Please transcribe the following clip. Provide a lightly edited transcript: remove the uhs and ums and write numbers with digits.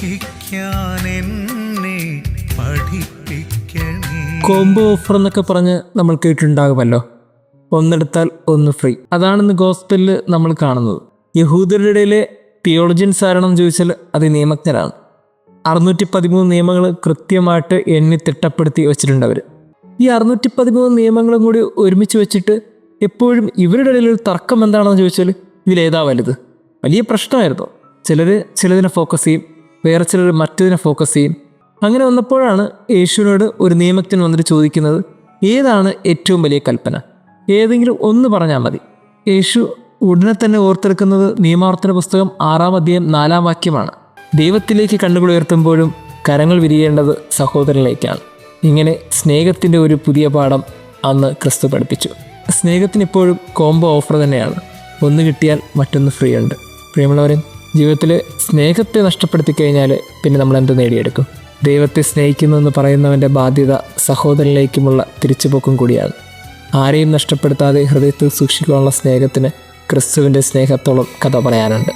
സ്നേഹിക്കാൻ എന്നെ പഠിപ്പിക്കണേ. Combo offer എന്നൊക്കെ പറഞ്ഞ് നമ്മൾ കേട്ടിട്ടുണ്ടാകുമല്ലോ, ഒന്നെടുത്താൽ ഒന്ന് ഫ്രീ. അതാണെന്ന് ഗോസ്പലിൽ നമ്മൾ കാണുന്നത്. യഹൂദരുടെ ഇടയിലെ തിയോളജിയൻസ് ആരാണെന്ന് ചോദിച്ചാൽ അത് നിയമജ്ഞരാണ്. 613 നിയമങ്ങൾ കൃത്യമായിട്ട് എണ്ണി തിട്ടപ്പെടുത്തി വെച്ചിട്ടുണ്ട് അവർ. ഈ 613 നിയമങ്ങളും കൂടി ഒരുമിച്ച് വെച്ചിട്ട് എപ്പോഴും ഇവരുടെ ഇടയിലൊരു തർക്കം എന്താണെന്ന് ചോദിച്ചാൽ ഇതിലേതാ വലുത്. വലിയ പ്രശ്നമായിരുന്നു. ചിലർ ചിലതിനെ ഫോക്കസ് ചെയ്യും, വേറെ ചിലർ മറ്റതിനെ ഫോക്കസ് ചെയ്യും. അങ്ങനെ വന്നപ്പോഴാണ് യേശുവിനോട് ഒരു നിയമജ്ഞൻ വന്നിട്ട് ചോദിക്കുന്നത്, ഏതാണ് ഏറ്റവും വലിയ കൽപ്പന? ഏതെങ്കിലും ഒന്ന് പറഞ്ഞാൽ മതി. യേശു ഉടനെ തന്നെ ഓർത്തെടുക്കുന്നത് നിയമാവർത്തന പുസ്തകം 6-ാം അധ്യായം 4-ാം വാക്യമാണ്. ദൈവത്തിലേക്ക് കണ്ണുകൾ ഉയർത്തുമ്പോഴും കരങ്ങൾ വിരിയേണ്ടത് സഹോദരനിലേക്കാണ്. ഇങ്ങനെ സ്നേഹത്തിൻ്റെ ഒരു പുതിയ പാഠം അന്ന് ക്രിസ്തു പഠിപ്പിച്ചു. സ്നേഹത്തിനിപ്പോഴും കോംബോ ഓഫർ തന്നെയാണ്. ഒന്ന് കിട്ടിയാൽ മറ്റൊന്ന് ഫ്രീ ഉണ്ട്. പ്രിയമുള്ളവരെ, ജീവിതത്തിൽ സ്നേഹത്തെ നഷ്ടപ്പെടുത്തി കഴിഞ്ഞാൽ പിന്നെ നമ്മൾ എന്ത് നേടിയെടുക്കും? ദൈവത്തെ സ്നേഹിക്കുന്നു എന്ന് പറയുന്നവൻ്റെ ബാധ്യത സഹോദരനിലേക്കുമുള്ള തിരിച്ചുപോക്കും കൂടിയാണ്. ആരെയും നഷ്ടപ്പെടുത്താതെ ഹൃദയത്തിൽ സൂക്ഷിക്കാനുള്ള സ്നേഹത്തിന് ക്രിസ്തുവിൻ്റെ സ്നേഹത്തോളം കഥ പറയാനുണ്ട്.